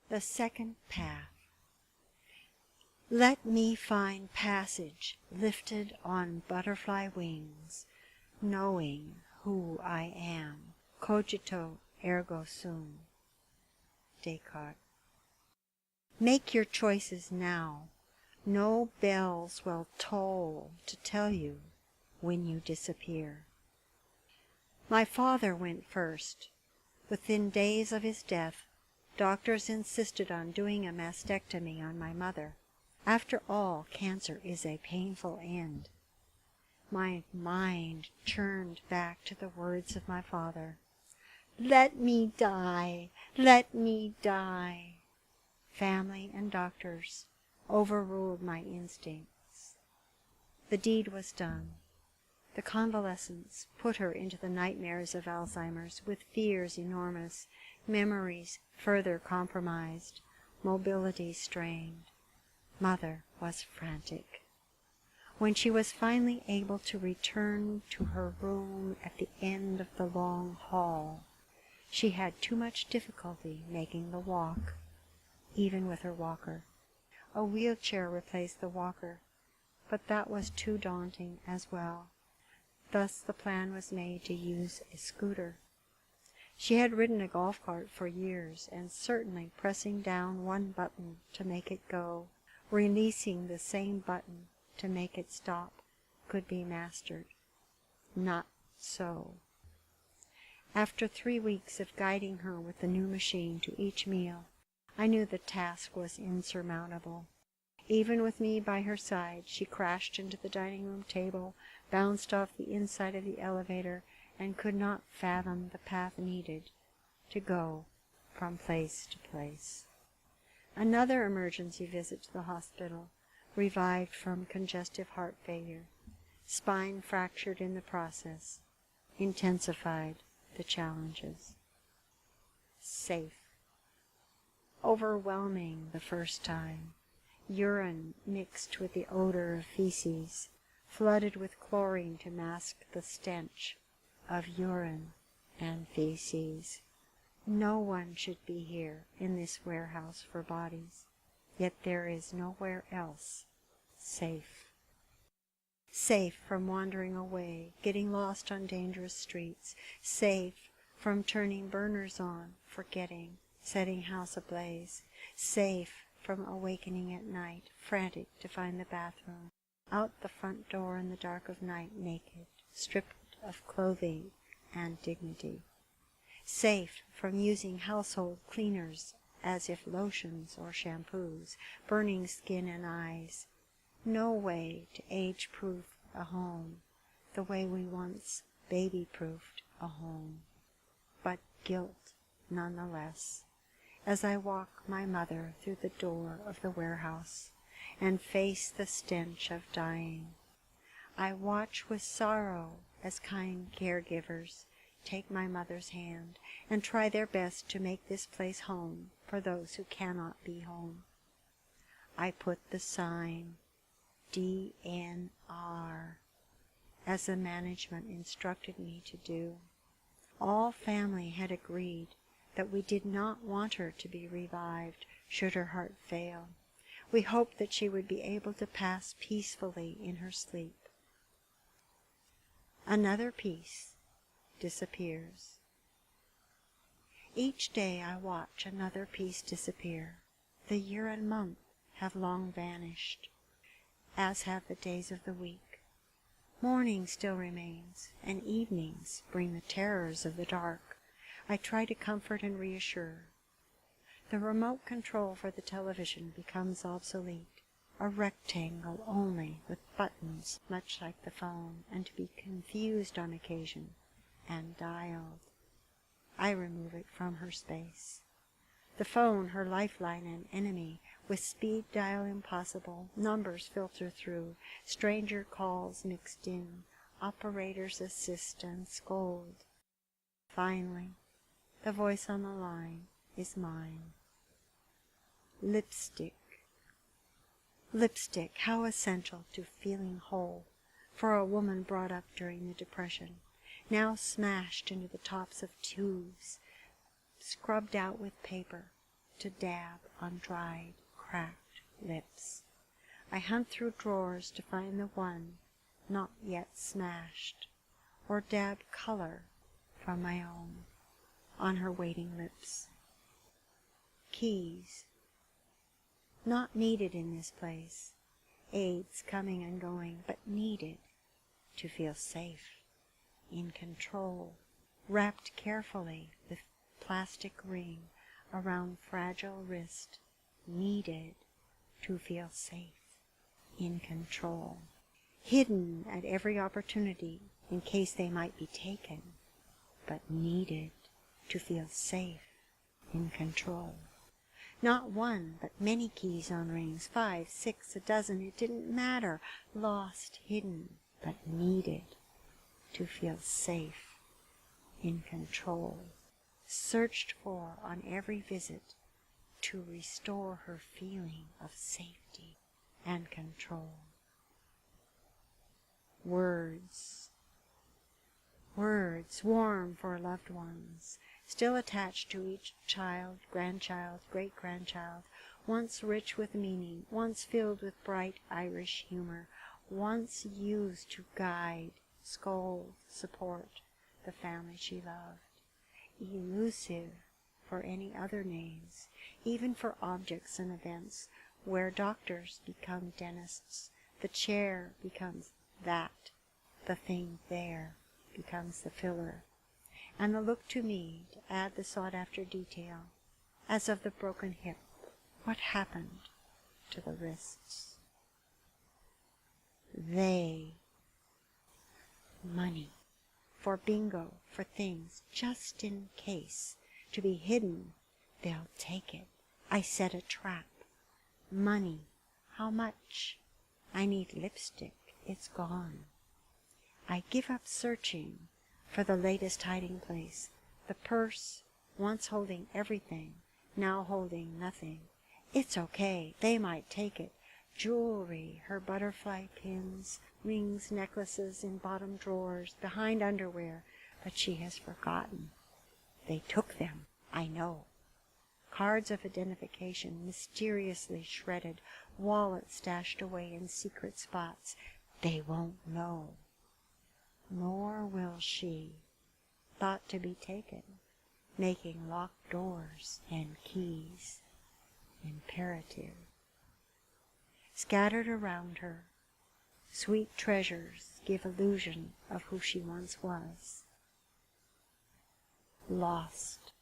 The second path. Let me find passage lifted on butterfly wings, knowing who I am. Cogito ergo sum. Descartes. Make your choices now. No bells will toll to tell you when you disappear. My father went first. Within days of his death, doctors insisted on doing a mastectomy on my mother. After all, cancer is a painful end. My mind churned back to the words of my father. Let me die! Let me die! Family and doctors overruled my instincts. The deed was done. The convalescence put her into the nightmares of Alzheimer's, with fears enormous, memories further compromised, mobility strained. Mother was frantic. When she was finally able to return to her room at the end of the long hall, she had too much difficulty making the walk, even with her walker. A wheelchair replaced the walker, but that was too daunting as well. Thus the plan was made to use a scooter. She had ridden a golf cart for years, and certainly pressing down one button to make it go, releasing the same button to make it stop, could be mastered. Not so. After 3 weeks of guiding her with the new machine to each meal, I knew the task was insurmountable. Even with me by her side, she crashed into the dining room table, bounced off the inside of the elevator, and could not fathom the path needed to go from place to place. Another emergency visit to the hospital, revived from congestive heart failure, spine fractured in the process, intensified the challenges. Safe. Overwhelming the first time. Urine mixed with the odor of feces, flooded with chlorine to mask the stench of urine and feces. No one should be here in this warehouse for bodies, yet there is nowhere else safe. Safe from wandering away, getting lost on dangerous streets, safe from turning burners on, forgetting, setting house ablaze, safe from awakening at night, frantic to find the bathroom, out the front door in the dark of night, naked, stripped of clothing and dignity. Safe from using household cleaners as if lotions or shampoos, burning skin and eyes. No way to age-proof a home the way we once baby-proofed a home, but guilt nonetheless, as I walk my mother through the door of the warehouse and face the stench of dying. I watch with sorrow as kind caregivers take my mother's hand and try their best to make this place home for those who cannot be home. I put the sign DNR as the management instructed me to do. All family had agreed that we did not want her to be revived should her heart fail. We hoped that she would be able to pass peacefully in her sleep. Another piece disappears. Each day I watch another piece disappear. The year and month have long vanished, as have the days of the week. Morning still remains, and evenings bring the terrors of the dark. I try to comfort and reassure. The remote control for the television becomes obsolete, a rectangle only with buttons much like the phone, and to be confused on occasion, and dialed. I remove it from her space. The phone, her lifeline and enemy, with speed dial impossible, numbers filter through, stranger calls mixed in, operators assist and scold. Finally, the voice on the line is mine. Lipstick. Lipstick, how essential to feeling whole for a woman brought up during the Depression, now smashed into the tops of tubes, scrubbed out with paper, to dab on dried, cracked lips. I hunt through drawers to find the one not yet smashed, or dab color from my own on her waiting lips. Keys. Not needed in this place. Aids coming and going, but needed to feel safe, in control, wrapped carefully with plastic ring around fragile wrist, needed to feel safe, in control. Hidden at every opportunity in case they might be taken, but needed to feel safe, in control. Not one, but many keys on rings, 5, 6, a dozen, it didn't matter. Lost, hidden, but needed to feel safe, in control. Searched for on every visit to restore her feeling of safety and control. Words. Words, warm for loved ones, still attached to each child, grandchild, great-grandchild, once rich with meaning, once filled with bright Irish humor, once used to guide, scold, support the family she loved. Elusive for any other names, even for objects and events, where doctors become dentists, the chair becomes that, the thing there becomes the filler, and the look to me to add the sought-after detail, as of the broken hip. What happened to the wrists? They. Money. For bingo, for things, just in case, to be hidden, they'll take it. I set a trap. Money. How much? I need lipstick. It's gone. I give up searching for the latest hiding place. The purse, once holding everything, now holding nothing. It's okay. They might take it. Jewelry, her butterfly pins, rings, necklaces in bottom drawers, behind underwear, but she has forgotten. They took them, I know. Cards of identification mysteriously shredded, wallet stashed away in secret spots. They won't know. Nor will she. Thought to be taken, making locked doors and keys imperative. Scattered around her, sweet treasures give illusion of who she once was. Lost.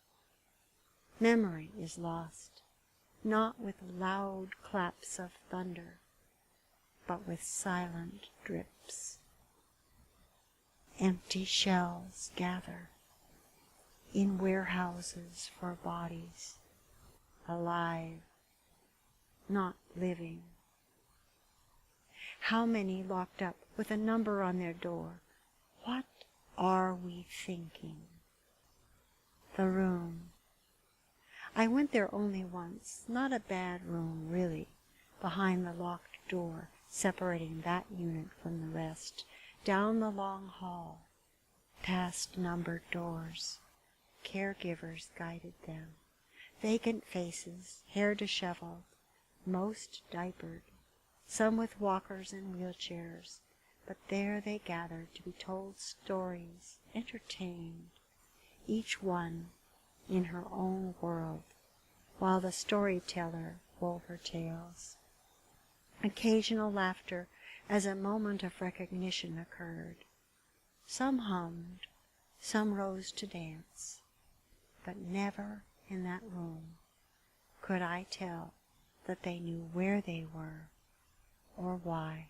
Memory is lost, not with loud claps of thunder, but with silent drips. Empty shells gather in warehouses for bodies, alive, not living. How many locked up with a number on their door? What are we thinking? The room. I went there only once, not a bad room really, behind the locked door, separating that unit from the rest, down the long hall, past numbered doors. Caregivers guided them. Vacant faces, hair disheveled, most diapered, some with walkers and wheelchairs, but there they gathered to be told stories, entertained, each one in her own world, while the storyteller wove her tales. Occasional laughter as a moment of recognition occurred. Some hummed, some rose to dance, but never in that room could I tell that they knew where they were or why.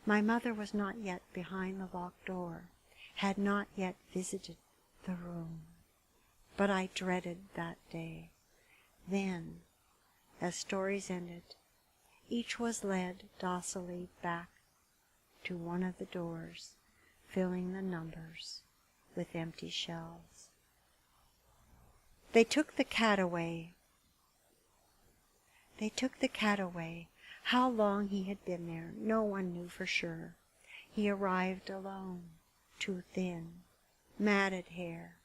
My mother was not yet behind the locked door, had not yet visited the room, but I dreaded that day. Then, as stories ended, each was led docilely back to one of the doors, filling the numbers with empty shells. They took the cat away. How long he had been there, no one knew for sure. He arrived alone, too thin, matted hair,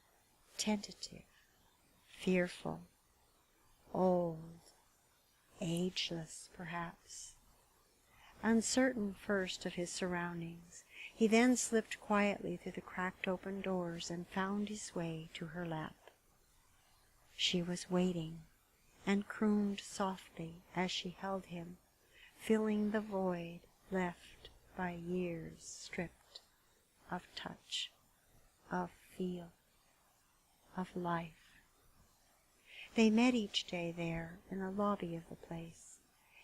tentative, fearful. old, ageless perhaps. Uncertain first of his surroundings, he then slipped quietly through the cracked open doors and found his way to her lap. She was waiting, and crooned softly as she held him, filling the void left by years stripped of touch, of feel, of life. They met each day there in the lobby of the place.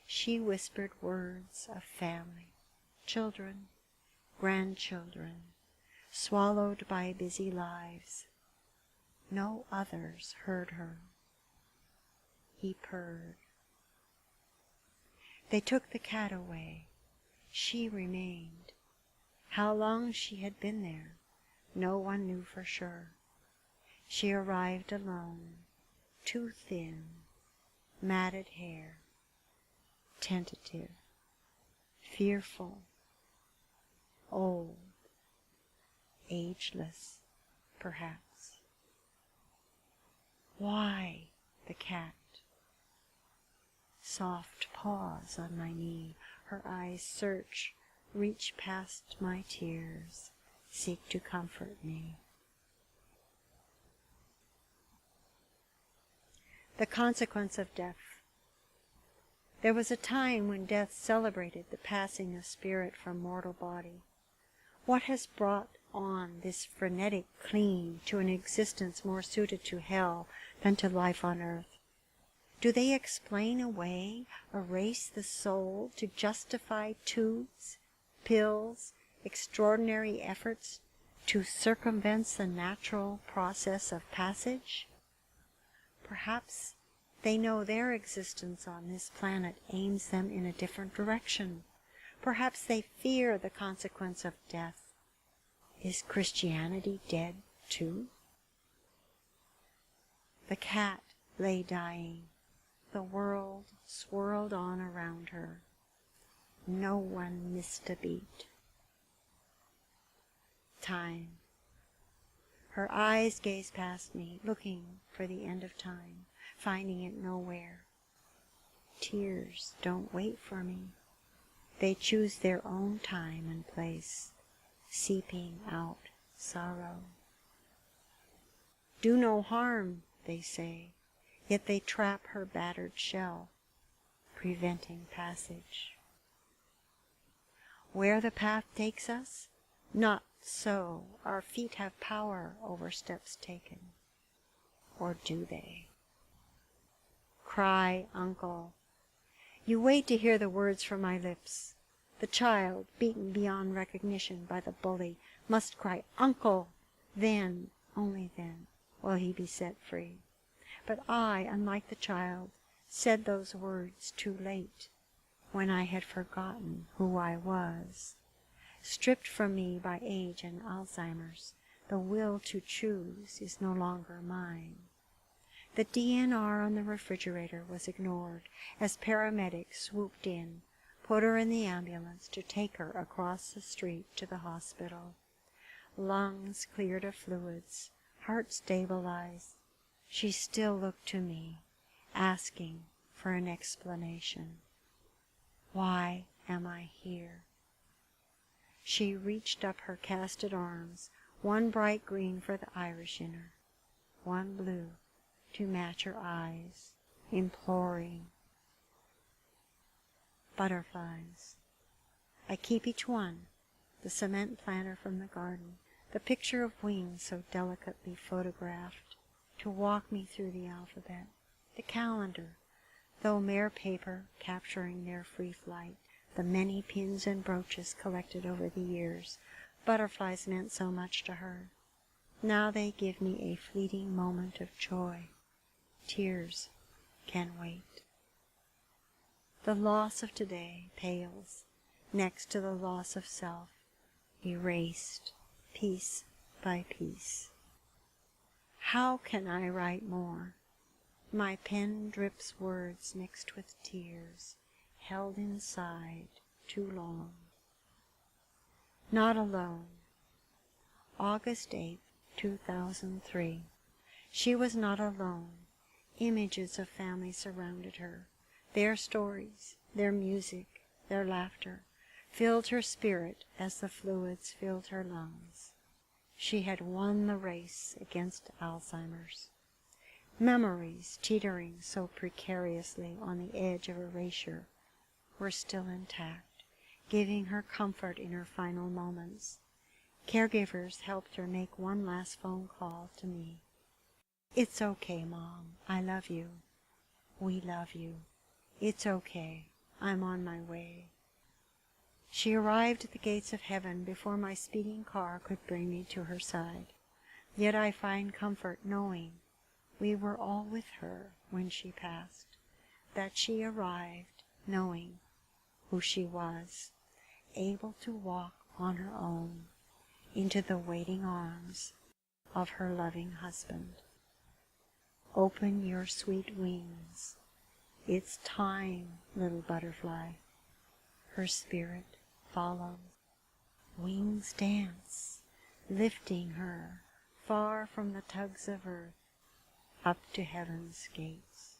She whispered words of family, children, grandchildren, swallowed by busy lives. No others heard her. He purred. They took the cat away. She remained. How long she had been there, no one knew for sure. She arrived alone, too thin, matted hair, tentative, fearful, old, ageless, perhaps. Why the cat? Soft paws on my knee, her eyes search, reach past my tears, seek to comfort me. The consequence of death. There was a time when death celebrated the passing of spirit from mortal body. What has brought on this frenetic clinging to an existence more suited to hell than to life on earth? Do they explain away, erase the soul to justify tubes, pills, extraordinary efforts to circumvent the natural process of passage? Perhaps they know their existence on this planet aims them in a different direction. Perhaps they fear the consequence of death. Is Christianity dead too? The cat lay dying. The world swirled on around her. No one missed a beat. Time. Her eyes gazed past me, looking for the end of time, finding it nowhere. Tears don't wait for me. They choose their own time and place, seeping out sorrow. Do no harm, they say, yet they trap her battered shell, preventing passage. Where the path takes us, not so. Our feet have power over steps taken. Or do they? Cry, uncle. You wait to hear the words from my lips. The child, beaten beyond recognition by the bully, must cry, uncle. Then, only then, will he be set free. But I, unlike the child, said those words too late, when I had forgotten who I was. Stripped from me by age and Alzheimer's, the will to choose is no longer mine. The DNR on the refrigerator was ignored as paramedics swooped in, put her in the ambulance to take her across the street to the hospital. Lungs cleared of fluids, heart stabilized. She still looked to me, asking for an explanation. Why am I here? She reached up her casted arms, one bright green for the Irish in her, one blue to match her eyes, imploring. Butterflies. I keep each one, the cement planter from the garden, the picture of wings so delicately photographed, to walk me through the alphabet, the calendar, though mere paper capturing their free flight, the many pins and brooches collected over the years. Butterflies meant so much to her. Now they give me a fleeting moment of joy. Tears can wait. The loss of today pales next to the loss of self, erased piece by piece. How can I write more? My pen drips words mixed with tears, held inside too long. Not alone. August 8th, 2003. She was not alone. Images of family surrounded her. Their stories, their music, their laughter filled her spirit as the fluids filled her lungs. She had won the race against Alzheimer's. Memories, teetering so precariously on the edge of erasure, were still intact, giving her comfort in her final moments. Caregivers helped her make one last phone call to me. "It's okay, Mom. I love you. We love you. It's okay. I'm on my way." She arrived at the gates of heaven before my speeding car could bring me to her side. Yet I find comfort knowing we were all with her when she passed, that she arrived knowing who she was, able to walk on her own into the waiting arms of her loving husband. Open your sweet wings. It's time, little butterfly. Her spirit follows. Wings dance, lifting her far from the tugs of earth up to heaven's gates.